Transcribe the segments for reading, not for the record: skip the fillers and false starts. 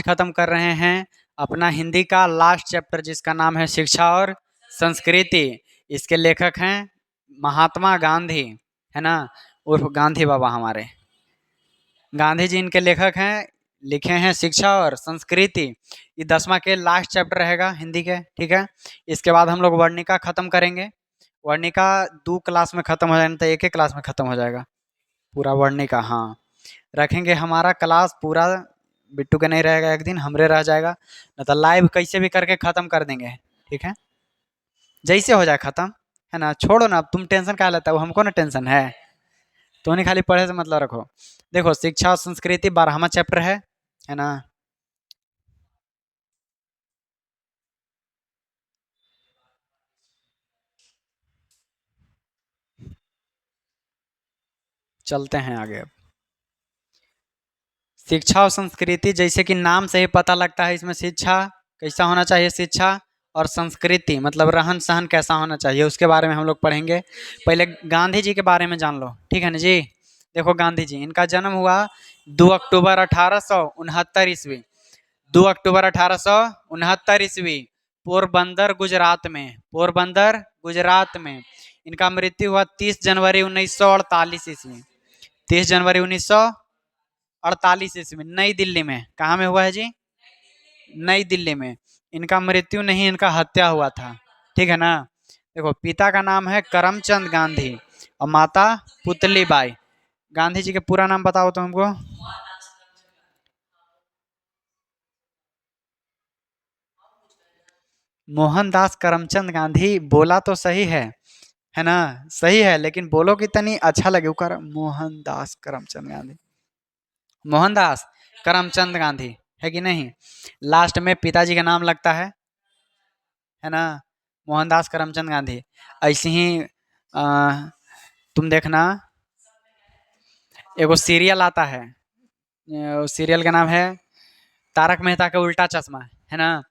खत्म कर रहे हैं अपना हिंदी का लास्ट चैप्टर, जिसका नाम है शिक्षा और संस्कृति। इसके लेखक हैं महात्मा गांधी, है ना, उर्फ गांधी बाबा हमारे। गांधी जी इनके लेखक हैं, लिखे हैं शिक्षा और संस्कृति। ये 10वां के लास्ट चैप्टर रहेगा हिंदी के, ठीक है। इसके बाद हम लोग वर्णिका खत्म करेंगे। वर्णिका 2 क्लास में खत्म हो जाएगा, तो एक क्लास में खत्म हो जाएगा पूरा वर्णिका। हाँ, रखेंगे हमारा क्लास पूरा, बिट्टू के नहीं रहेगा, एक दिन हमरे रह जाएगा, न तो लाइव कैसे भी करके खत्म कर देंगे, ठीक है। जैसे हो जाए खत्म, है ना। छोड़ो ना, तुम टेंशन क्या लेता हो, हमको ना टेंशन है। तो नहीं, खाली पढ़े से मतलब रखो। देखो, शिक्षा और संस्कृति 12वां चैप्टर है ना। चलते हैं आगे। अब शिक्षा और संस्कृति, जैसे कि नाम से ही पता लगता है, इसमें शिक्षा कैसा होना चाहिए, शिक्षा और संस्कृति मतलब रहन सहन कैसा होना चाहिए, उसके बारे में हम लोग पढ़ेंगे। पहले गांधी जी के बारे में जान लो, ठीक है ना जी। देखो, गांधी जी, इनका जन्म हुआ 2 अक्टूबर 1869 ईस्वी। 2 अक्टूबर 1869 ईस्वी, पोरबंदर गुजरात में। पोरबंदर गुजरात में। इनका मृत्यु हुआ 30 जनवरी 1948 ईस्वी। 30 जनवरी 1948 ईस्वी, नई दिल्ली में। कहाँ में हुआ है जी? नई दिल्ली में। इनका मृत्यु नहीं, इनका हत्या हुआ था, ठीक है ना। देखो, पिता का नाम है करमचंद गांधी और माता पुतली बाई। गांधी जी के पूरा नाम बताओ तो हमको। मोहनदास करमचंद गांधी। बोला तो सही है ना, सही है, लेकिन बोलो कि तनी अच्छा लगे। कर मोहनदास करमचंद गांधी, मोहनदास करमचंद गांधी, है कि नहीं। लास्ट में पिताजी का नाम लगता है ना, मोहनदास करमचंद गांधी। ऐसे ही तुम देखना, एगो सीरियल आता है, उस सीरियल का नाम है तारक मेहता का उल्टा चश्मा, है ना।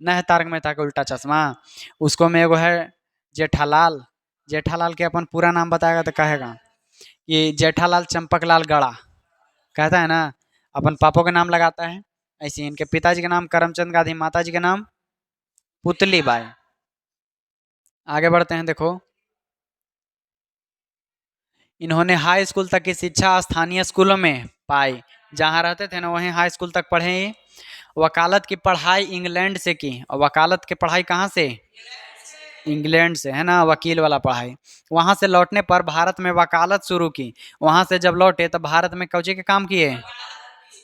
न है तारक मेहता का उल्टा चश्मा, उसको में एगो है जेठालाल। जेठालाल के अपन पूरा नाम बताएगा तो कहेगा कि जेठालाल चंपकलाल गड़ा, कहता है ना। अपन पापा का नाम लगाता है, ऐसे ही इनके पिताजी का नाम करमचंद गांधी, माता जी का नाम पुतली बाई। आगे बढ़ते हैं। देखो, इन्होंने हाई स्कूल तक की शिक्षा स्थानीय स्कूलों में पाई, जहाँ रहते थे ना वहीं हाई स्कूल तक पढ़े। वकालत की पढ़ाई इंग्लैंड से की, और वकालत की पढ़ाई कहाँ से? इंग्लैंड से, है ना, वकील वाला पढ़ाई। वहाँ से लौटने पर भारत में वकालत शुरू की। वहाँ से जब लौटे तब भारत में कौचे के काम किए?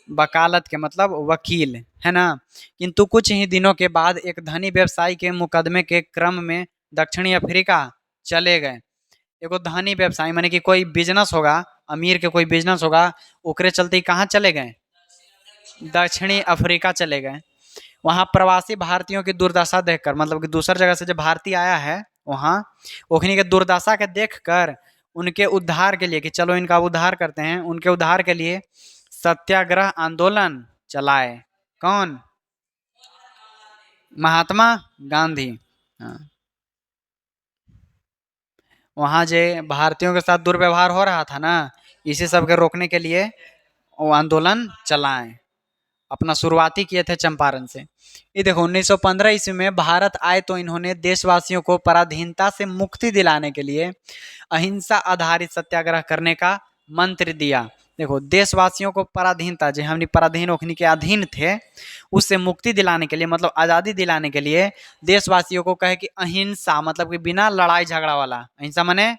वकालत के मतलब वकील, है ना। किंतु कुछ ही दिनों के बाद एक धनी व्यवसायी के मुकदमे के क्रम में दक्षिणी अफ्रीका चले गए। एगो धनी व्यवसायी माने कि कोई बिजनेस होगा, अमीर के कोई बिजनेस होगा, ओकरे चलते ही कहाँ चले गए? दक्षिणी अफ्रीका चले गए। वहाँ प्रवासी भारतीयों की दुर्दशा देखकर, मतलब कि दूसर जगह से जब भारतीय आया है वहाँ, ओखनी के दुर्दशा के देखकर उनके उद्धार के लिए, कि चलो इनका उद्धार करते हैं, उनके उद्धार के लिए सत्याग्रह आंदोलन चलाए। कौन? महात्मा गांधी। हाँ। वहाँ जे भारतीयों के साथ दुर्व्यवहार हो रहा था ना, इसी सब के रोकने के लिए वो आंदोलन चलाए। अपना शुरुआती किए थे चंपारण से। ये देखो, 1915 ईस्वी में भारत आए तो इन्होंने देशवासियों को पराधीनता से मुक्ति दिलाने के लिए अहिंसा आधारित सत्याग्रह करने का मंत्र दिया। देखो, देशवासियों को पराधीनता, जो हमने पराधीन ओखनी के अधीन थे, उससे मुक्ति दिलाने के लिए, मतलब आज़ादी दिलाने के लिए देशवासियों को कहे कि अहिंसा मतलब कि बिना लड़ाई झगड़ा वाला, अहिंसा माने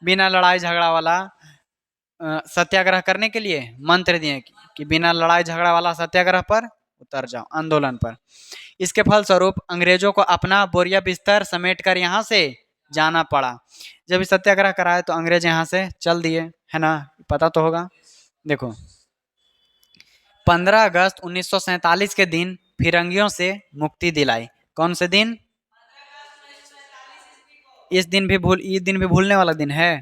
बिना लड़ाई झगड़ा वाला सत्याग्रह करने के लिए मंत्र दिए कि बिना लड़ाई झगड़ा वाला सत्याग्रह पर उतर जाओ, आंदोलन पर। इसके फलस्वरूप अंग्रेजों को अपना बोरिया बिस्तर समेट कर यहाँ से जाना पड़ा। जब इस सत्याग्रह कराए तो अंग्रेज यहाँ से चल दिए, है ना, पता तो होगा। देखो, 15 अगस्त 1947 के दिन फिरंगियों से मुक्ति दिलाई। कौन से दिन? इस दिन भी भूलने वाला दिन है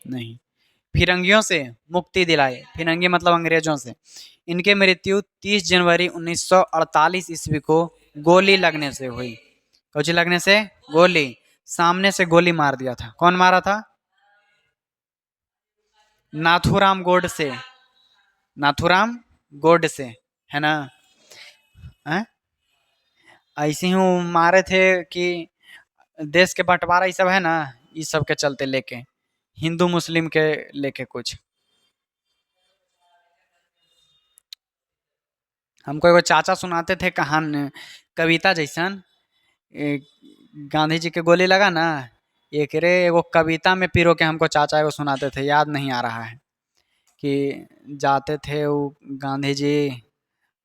नहीं। फिरंगियों से मुक्ति दिलाई, फिरंगी मतलब अंग्रेजों से। इनकी मृत्यु 30 जनवरी 1948 ईस्वी को गोली लगने से हुई। कौची लगने से? गोली। सामने से गोली मार दिया था। कौन मारा था? नाथूराम गोडसे। नाथूराम गोडसे, है ना। हैं? ऐसे ही वो मारे थे कि देश के बंटवारा ये सब है ना, इस सब के चलते लेके, हिंदू मुस्लिम के लेके कुछ। हमको एगो चाचा सुनाते थे कहान, कविता जैसन। ए, गांधी जी के गोली लगा ना, एक रे एगो कविता में पिरो के हमको चाचा एगो सुनाते थे, याद नहीं आ रहा है। कि जाते थे वो गांधी जी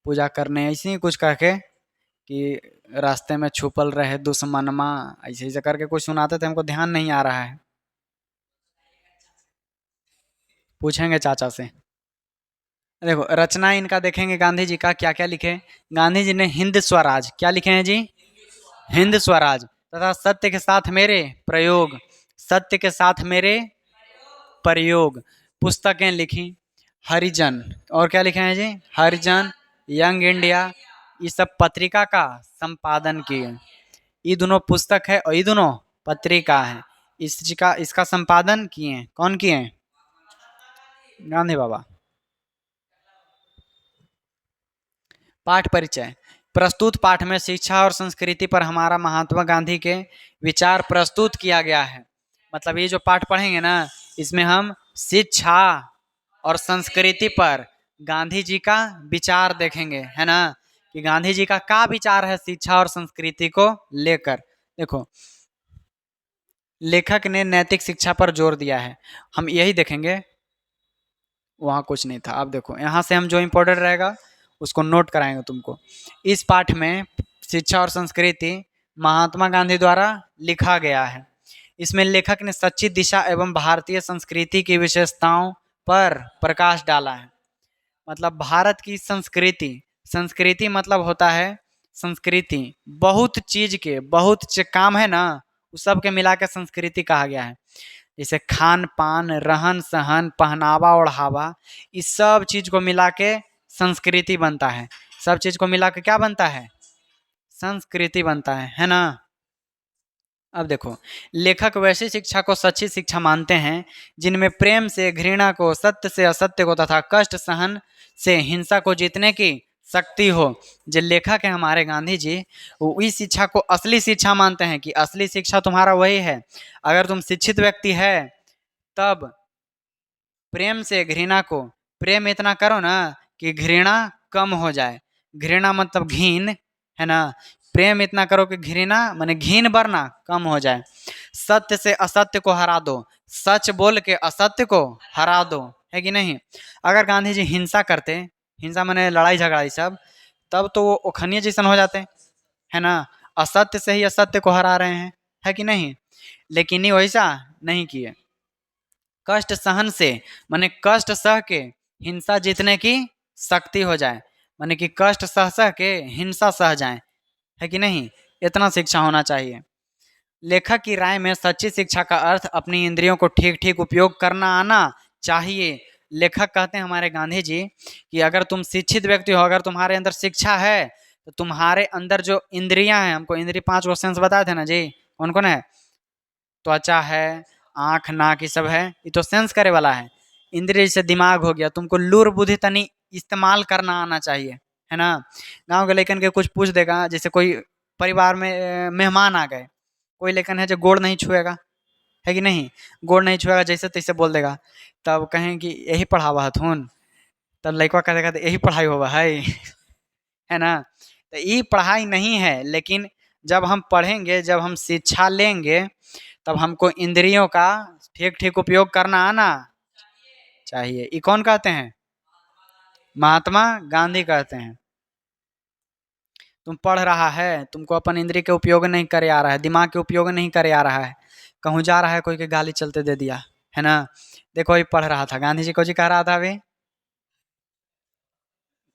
पूजा करने, ऐसे ही कुछ कह के कि रास्ते में छुपल रहे दुश्मनमा, ऐसे ऐसे करके कुछ सुनाते थे, हमको ध्यान नहीं आ रहा है। पूछेंगे चाचा से। देखो रचना इनका देखेंगे गांधी जी का क्या क्या लिखे। गांधी जी ने हिंद स्वराज क्या लिखे हैं जी? हिंद स्वराज। तथा सत्य के साथ मेरे प्रयोग, सत्य के साथ मेरे प्रयोग। पुस्तकें लिखी, हरिजन, और क्या लिखे हैं जी? हरिजन, यंग इंडिया, ये सब पत्रिका का संपादन किए। ये दोनों पुस्तक है और ये दोनों पत्रिका है। इसका इसका संपादन किए कौन किए? गांधी बाबा। पाठ परिचय। प्रस्तुत पाठ में शिक्षा और संस्कृति पर हमारा महात्मा गांधी के विचार प्रस्तुत किया गया है। मतलब ये जो पाठ पढ़ेंगे ना, इसमें हम शिक्षा और संस्कृति पर गांधी जी का विचार देखेंगे, है ना। कि गांधी जी का क्या विचार है शिक्षा और संस्कृति को लेकर। देखो लेखक ने नैतिक शिक्षा पर जोर दिया है, हम यही देखेंगे। वहाँ कुछ नहीं था, अब देखो यहाँ से हम जो इम्पोर्टेंट रहेगा उसको नोट कराएंगे तुमको। इस पाठ में शिक्षा और संस्कृति महात्मा गांधी द्वारा लिखा गया है। इसमें लेखक ने सच्ची दिशा एवं भारतीय संस्कृति की विशेषताओं पर प्रकाश डाला है। मतलब भारत की संस्कृति, संस्कृति मतलब होता है संस्कृति, बहुत चीज के बहुत काम है ना, उस सब के मिला के संस्कृति कहा गया है। जैसे खान पान, रहन सहन, पहनावा ओढ़ावा, इस सब चीज को मिला के संस्कृति बनता है। सब चीज को मिला के क्या बनता है? संस्कृति बनता है ना। अब देखो लेखक वैसी शिक्षा को सच्ची शिक्षा मानते हैं जिनमें प्रेम से घृणा को, सत्य से असत्य को तथा कष्ट सहन से हिंसा को जीतने की शक्ति हो। जो लेखक है हमारे गांधी जी, वो इस शिक्षा को असली शिक्षा मानते हैं कि असली शिक्षा तुम्हारा वही है। अगर तुम शिक्षित व्यक्ति है तब प्रेम से घृणा को, प्रेम इतना करो ना कि घृणा कम हो जाए। घृणा मतलब घिन, है ना। प्रेम इतना करो कि घृणा माने घिन बढ़ना कम हो जाए। सत्य से असत्य को हरा दो, सच बोल के असत्य को हरा दो, है कि नहीं। अगर गांधी जी हिंसा करते, हिंसा माने लड़ाई झगड़ा ये सब, तब तो वो ओखनिया जैसन हो जाते, है ना। असत्य से ही असत्य को हरा रहे हैं, है कि नहीं। लेकिन ये वैसा नहीं किए। कष्ट सहन से माने कष्ट सह के हिंसा जीतने की शक्ति हो जाए, माने कि कष्ट सह सह के हिंसा सह जाए, है कि नहीं। इतना शिक्षा होना चाहिए। लेखक की राय में सच्ची शिक्षा का अर्थ अपनी इंद्रियों को ठीक ठीक उपयोग करना आना चाहिए। लेखक कहते हैं हमारे गांधी जी कि अगर तुम शिक्षित व्यक्ति हो, अगर तुम्हारे अंदर शिक्षा है, तो तुम्हारे अंदर जो इंद्रियां हैं, हमको इंद्रिय 5 सेंस बताए थे ना जी, कौन कौन है? त्वचा है, आँख नाक ये सब है, ये तो सेंस करे वाला है। इंद्रिय जैसे दिमाग हो गया, तुमको लूर बुद्धि तनी इस्तेमाल करना आना चाहिए, है ना। गाँव के लेकिन के कुछ पूछ देगा, जैसे कोई परिवार में मेहमान आ गए, कोई लेकिन है जो गोड़ नहीं छुएगा, है कि नहीं। गोड़ नहीं छुएगा, जैसे तैसे बोल देगा, तब कहें कि यही पढ़ावा हथुन, तब लड़का कह देगा यही पढ़ाई होगा है है ना। तो ये पढ़ाई नहीं है, लेकिन जब हम पढ़ेंगे, जब हम शिक्षा लेंगे, तब हमको इंद्रियों का ठीक ठीक उपयोग करना आना चाहिए। ये कौन कहते हैं? महात्मा गांधी कहते हैं। तुम पढ़ रहा है, तुमको अपन इंद्रिय के उपयोग नहीं करे आ रहा है, दिमाग के उपयोग नहीं करे आ रहा है, कहूँ जा रहा है कोई के गाली चलते दे दिया, है ना। देखो ये पढ़ रहा था, गांधी जी को जी कह रहा था अभी,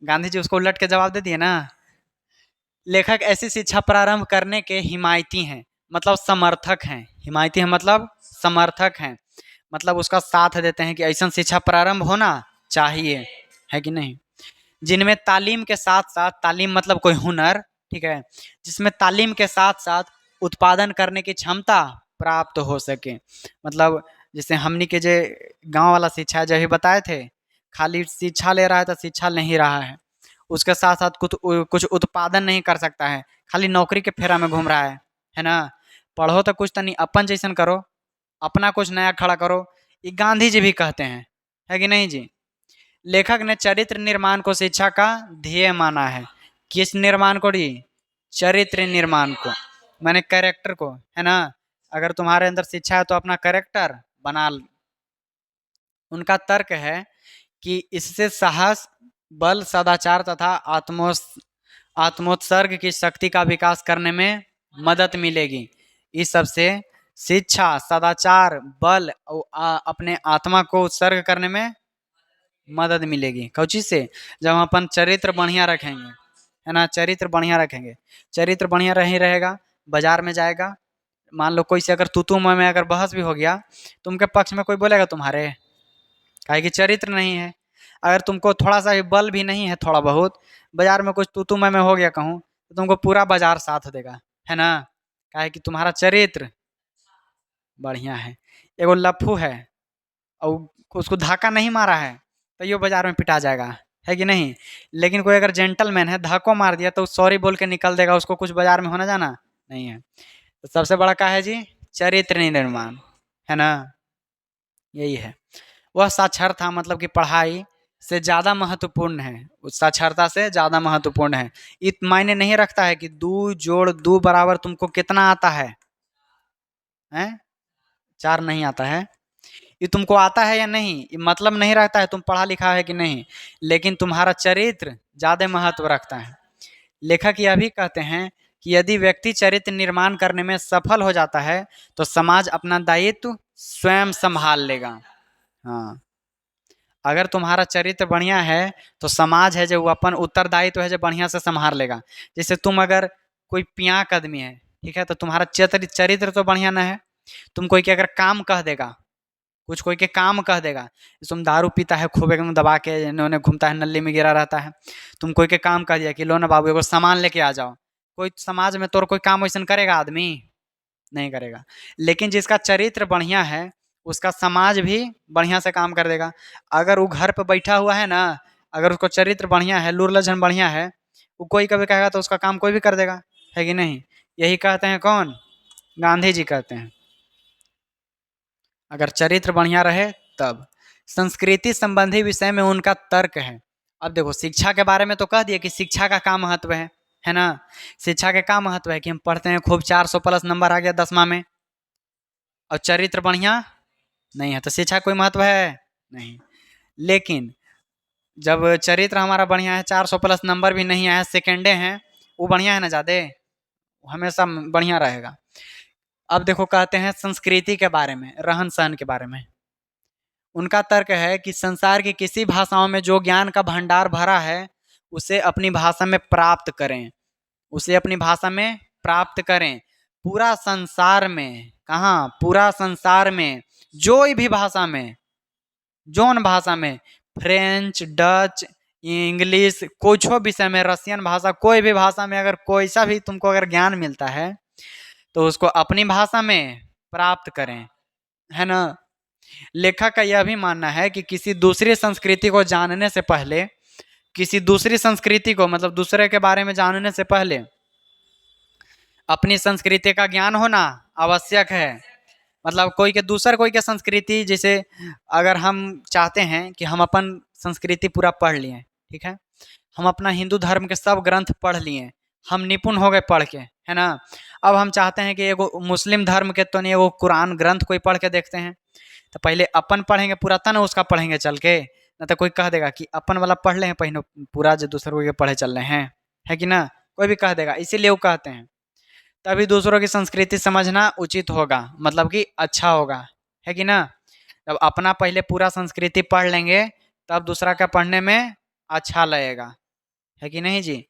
गांधी जी उसको उलट के जवाब दे दिए ना। लेखक ऐसी शिक्षा प्रारंभ करने के हिमायती हैं, मतलब समर्थक हैं। हिमायती है मतलब समर्थक हैं, मतलब उसका साथ देते हैं कि ऐसा शिक्षा प्रारंभ होना चाहिए, है कि नहीं। जिनमें तालीम के साथ साथ, तालीम मतलब कोई हुनर, ठीक है, जिसमें तालीम के साथ साथ उत्पादन करने की क्षमता प्राप्त हो सके। मतलब जैसे हमनी के जे गांव वाला शिक्षा जो ही बताए थे, खाली शिक्षा ले रहा है तो शिक्षा नहीं रहा है, उसके साथ साथ कुछ कुछ उत्पादन नहीं कर सकता है, खाली नौकरी के फेरा में घूम रहा है ना। पढ़ो तो कुछ तो नहीं, अपन जैसन करो, अपना कुछ नया खड़ा करो। ये गांधी जी भी कहते हैं, है कि नहीं जी। लेखक ने चरित्र निर्माण को शिक्षा का ध्येय माना है। किस निर्माण को जी? चरित्र निर्माण को, माने कैरेक्टर को, है ना। अगर तुम्हारे अंदर शिक्षा है तो अपना कैरेक्टर बना उनका तर्क है कि इससे साहस, बल, सदाचार तथा आत्मोत्सर्ग की शक्ति का विकास करने में मदद मिलेगी। इस सबसे शिक्षा, सदाचार, बल और अपने आत्मा को उत्सर्ग करने में मदद मिलेगी। कौची से? जब हम अपन चरित्र बढ़िया रखेंगे, है ना, चरित्र बढ़िया रखेंगे, चरित्र बढ़िया नहीं रहेगा, बाजार में जाएगा, मान लो कोई से अगर तू में अगर बहस भी हो गया, तुमके पक्ष में कोई बोलेगा तुम्हारे? काहे कि चरित्र नहीं है। अगर तुमको थोड़ा सा भी बल भी नहीं है, थोड़ा बहुत, बाजार में कुछ तू में हो गया कहूँ, तो तुमको पूरा बाजार साथ देगा, है ना। काहे कि तुम्हारा चरित्र बढ़िया है। एगो लफ्फू है और उसको धक्का नहीं मारा है तो ये बाजार में पिटा जाएगा, है कि नहीं। लेकिन कोई अगर जेंटलमैन है, धक्को मार दिया तो सॉरी बोल के निकल देगा, उसको कुछ बाजार में होना जाना नहीं है। तो सबसे बड़ा क्या है जी? चरित्र निर्माण, है ना। यही है। वह साक्षरता मतलब कि पढ़ाई से ज़्यादा महत्वपूर्ण है, उस साक्षरता से ज़्यादा महत्वपूर्ण है। इत मायने नहीं रखता है कि 2 जोड़ 2 बराबर तुमको कितना आता है, हैं? 4 नहीं आता है। ये तुमको आता है या नहीं, ये मतलब नहीं रखता है तुम पढ़ा लिखा है कि नहीं, लेकिन तुम्हारा चरित्र ज़्यादा महत्व रखता है। लेखक यह भी कहते हैं कि यदि व्यक्ति चरित्र निर्माण करने में सफल हो जाता है तो समाज अपना दायित्व स्वयं संभाल लेगा। हाँ, अगर तुम्हारा चरित्र बढ़िया है तो समाज है जो वो अपन उत्तरदायित्व है जो बढ़िया से संभाल लेगा। जैसे तुम अगर कोई पियाक आदमी है, ठीक है, तो तुम्हारा चरित्र तो बढ़िया ना है। तुम कोई के अगर काम कह देगा, कुछ कोई के काम कह देगा, तुम दारू पीता है खूब एकदम दबा के इन्होंने घूमता है, नल्ली में गिरा रहता है, तुम कोई के काम कह दिया कि लो ना बाबू एगो सामान लेके आ जाओ, कोई समाज में तोर कोई काम वैसा करेगा? आदमी नहीं करेगा। लेकिन जिसका चरित्र बढ़िया है उसका समाज भी बढ़िया से काम कर देगा। अगर वो घर पे बैठा हुआ है ना, अगर उसको चरित्र बढ़िया है, लूर लज्जन बढ़िया है, वो कोई कभी कहेगा तो उसका काम कोई भी कर देगा, है कि नहीं। यही कहते हैं कौन? गांधी जी कहते हैं, अगर चरित्र बढ़िया रहे तब। संस्कृति संबंधी विषय में उनका तर्क है। अब देखो, शिक्षा के बारे में तो कह दिए कि शिक्षा का क्या महत्व है ना। शिक्षा के क्या महत्व है कि हम पढ़ते हैं खूब 400 प्लस नंबर आ गया 10वां में, और चरित्र बढ़िया नहीं है तो शिक्षा कोई महत्व है नहीं। लेकिन जब चरित्र हमारा बढ़िया है, 400 प्लस नंबर भी नहीं आया, सेकेंडे हैं, वो बढ़िया है ना, ज़्यादा हमेशा बढ़िया रहेगा। अब देखो, कहते हैं संस्कृति के बारे में, रहन सहन के बारे में। उनका तर्क है कि संसार की किसी भाषाओं में जो ज्ञान का भंडार भरा है उसे अपनी भाषा में प्राप्त करें, उसे अपनी भाषा में प्राप्त करें। पूरा संसार में, कहाँ? पूरा संसार में, जो भी भाषा में, जोन भाषा में, फ्रेंच, डच, इंग्लिश, कुछ विषय में, रसियन भाषा, कोई भी भाषा में अगर कोई सा भी तुमको अगर ज्ञान मिलता है तो उसको अपनी भाषा में प्राप्त करें, है ना। लेखक का यह भी मानना है कि किसी दूसरी संस्कृति को जानने से पहले, किसी दूसरी संस्कृति को मतलब दूसरे के बारे में जानने से पहले अपनी संस्कृति का ज्ञान होना आवश्यक है। मतलब कोई के संस्कृति, जैसे अगर हम चाहते हैं कि हम अपन संस्कृति पूरा पढ़ लिए, ठीक है, हम अपना हिंदू धर्म के सब ग्रंथ पढ़ लिए, हम निपुण हो गए पढ़ के, है ना। अब हम चाहते हैं कि एगो मुस्लिम धर्म के तो नहीं, एगो कुरान ग्रंथ कोई पढ़ के देखते हैं, तो पहले अपन पढ़ेंगे पूरा तब ना उसका पढ़ेंगे चल के। ना तो कोई कह देगा कि अपन वाला पढ़ ले हैं पहले पूरा, जो दूसरों के पढ़े चल रहे हैं, है कि ना, कोई भी कह देगा। इसीलिए वो कहते हैं तभी दूसरों की संस्कृति समझना उचित होगा, मतलब कि अच्छा होगा, है कि ना। जब अपना पहले पूरा संस्कृति पढ़ लेंगे तब दूसरा का पढ़ने में अच्छा लगेगा, है कि नहीं जी।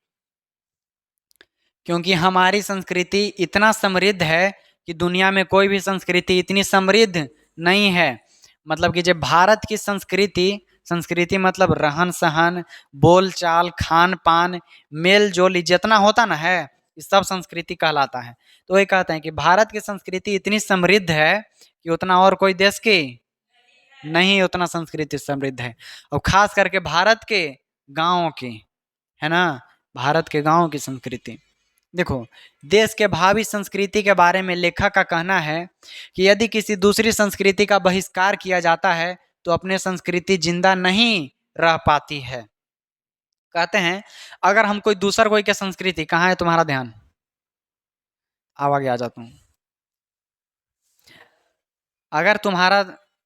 क्योंकि हमारी संस्कृति इतना समृद्ध है कि दुनिया में कोई भी संस्कृति इतनी समृद्ध नहीं है। मतलब कि जब भारत की संस्कृति, संस्कृति मतलब रहन सहन, बोल चाल, खान पान, मेल जोल जितना होता ना है, ये सब संस्कृति कहलाता है। तो वही कहते हैं कि भारत की संस्कृति इतनी समृद्ध है कि उतना और कोई देश की नहीं उतना संस्कृति समृद्ध है, और खास करके भारत के गाँव की, है ना, भारत के गांव की संस्कृति। देखो, देश के भावी संस्कृति के बारे में लेखक का कहना है कि यदि किसी दूसरी संस्कृति का बहिष्कार किया जाता है तो अपनी संस्कृति जिंदा नहीं रह पाती है। कहते हैं अगर हम कोई के संस्कृति, कहाँ है तुम्हारा ध्यान, आगे आ जाता हूँ। अगर तुम्हारा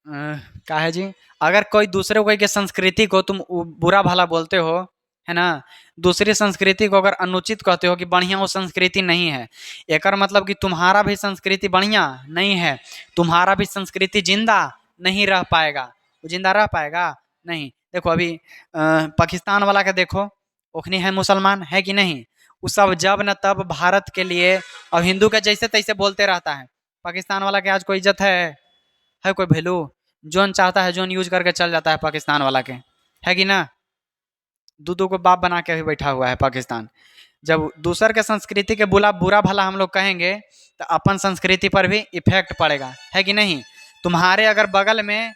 क्या है जी, अगर कोई दूसरे कोई के संस्कृति को तुम बुरा भला बोलते हो, है ना, दूसरी संस्कृति को अगर अनुचित कहते हो कि बढ़िया वो संस्कृति नहीं है, एक मतलब कि तुम्हारा भी संस्कृति बढ़िया नहीं है, तुम्हारा भी संस्कृति जिंदा नहीं रह पाएगा। वो जिंदा रह पाएगा नहीं। देखो अभी पाकिस्तान वाला के देखो, ओखनी है मुसलमान, है कि नहीं, वो सब जब न तब भारत के लिए और हिंदू के जैसे तैसे बोलते रहता है। पाकिस्तान वाला के आज कोई इज्जत है कोई वैल्यू? जोन चाहता है जोन यूज करके चल जाता है पाकिस्तान वाला के, है कि ना, दूधों को बाप बना के भी बैठा हुआ है पाकिस्तान। जब दूसर के संस्कृति के बुरा भला हम लोग कहेंगे तो अपन संस्कृति पर भी इफेक्ट पड़ेगा, है कि नहीं। तुम्हारे अगर बगल में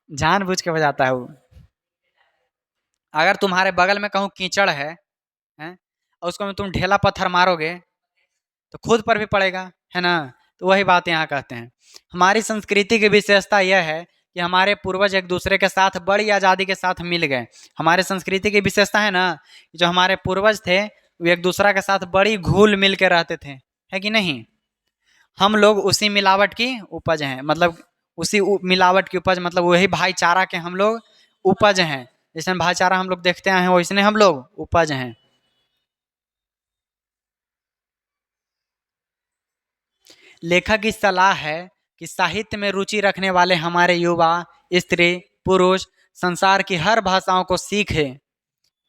जानबूझ के बजाता है वो, अगर तुम्हारे बगल में कहूँ कीचड़ है और उसको में तुम ढेला पत्थर मारोगे तो खुद पर भी पड़ेगा, है ना। तो वही बात यहाँ कहते हैं। हमारी संस्कृति की विशेषता यह है कि हमारे पूर्वज एक दूसरे के साथ बड़ी आज़ादी के साथ मिल गए। हमारे संस्कृति की विशेषता है ना, जो हमारे पूर्वज थे वो एक दूसरा के साथ बड़ी घुल मिल के रहते थे, है कि नहीं। हम लोग उसी मिलावट की उपज हैं, मतलब उसी मिलावट की उपज, मतलब वही भाईचारा के हम लोग उपज हैं। जैसे भाईचारा हम लोग देखते आए हैं वैसे हम लोग उपज हैं। लेखक की सलाह है कि साहित्य में रुचि रखने वाले हमारे युवा, स्त्री, पुरुष संसार की हर भाषाओं को सीखे।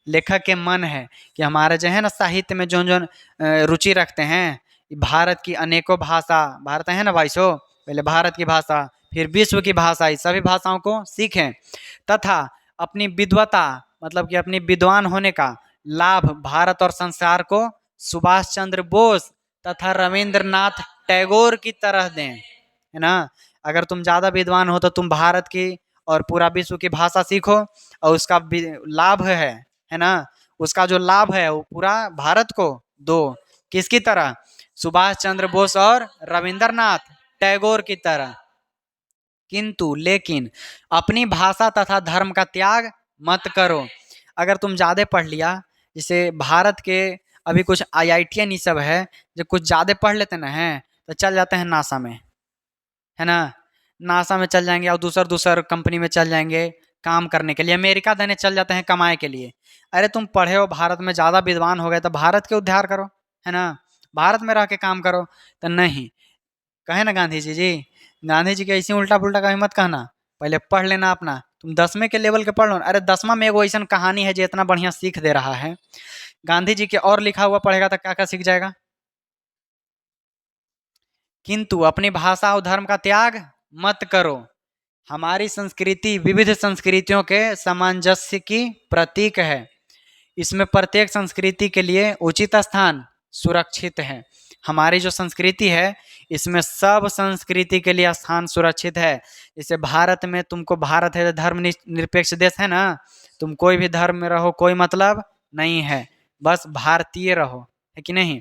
लेखक के मन है कि हमारे जो है ना साहित्य में जो जो रुचि रखते हैं, भारत की अनेकों भाषा, भारत है ना भाई सो, पहले भारत की भाषा फिर विश्व की भाषा, इस सभी भाषाओं को सीखें तथा अपनी विद्वता, मतलब कि अपनी विद्वान होने का लाभ भारत और संसार को सुभाष चंद्र बोस तथा रविंद्रनाथ टैगोर की तरह दें, है ना। अगर तुम ज़्यादा विद्वान हो तो तुम भारत की और पूरा विश्व की भाषा सीखो और उसका लाभ है ना, उसका जो लाभ है वो पूरा भारत को दो। किसकी तरह? सुभाष चंद्र बोस और रविंद्रनाथ टैगोर की तरह। किंतु लेकिन अपनी भाषा तथा धर्म का त्याग मत करो। अगर तुम ज़्यादा पढ़ लिया, जैसे भारत के अभी कुछ IITian ये सब है, जो कुछ ज़्यादा पढ़ लेते ना हैं तो चल जाते हैं नासा में, है ना। नासा में चल जाएंगे और दूसर कंपनी में चल जाएंगे काम करने के लिए, अमेरिका देने चल जाते हैं कमाए के लिए। अरे तुम पढ़े हो भारत में, ज़्यादा विद्वान हो गए तो भारत के उद्धार करो, है ना, भारत में रह के काम करो। तो नहीं, कहे ना गांधी जी गांधी जी के ऐसे उल्टा पुल्टा का मत कहना, पहले पढ़ लेना अपना। तुम 10वें के लेवल के पढ़ लो, अरे 10वां में एगो ऐसा कहानी है जो इतना बढ़िया सीख दे रहा है। गांधी जी के और लिखा हुआ पढ़ेगा तो क्या क्या सीख जाएगा। किंतु अपनी भाषा और धर्म का त्याग मत करो। हमारी संस्कृति विविध संस्कृतियों के सामंजस्य की प्रतीक है। इसमें प्रत्येक संस्कृति के लिए उचित स्थान सुरक्षित है। हमारी जो संस्कृति है इसमें सब संस्कृति के लिए स्थान सुरक्षित है। जैसे भारत में तुमको, भारत है धर्म निरपेक्ष देश है ना, तुम कोई भी धर्म में रहो कोई मतलब नहीं है, बस भारतीय रहो, है कि नहीं।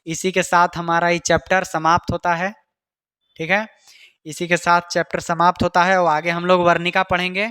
इसी के साथ हमारा ये चैप्टर समाप्त होता है, ठीक है। इसी के साथ चैप्टर समाप्त होता है और आगे हम लोग वर्णिका पढ़ेंगे।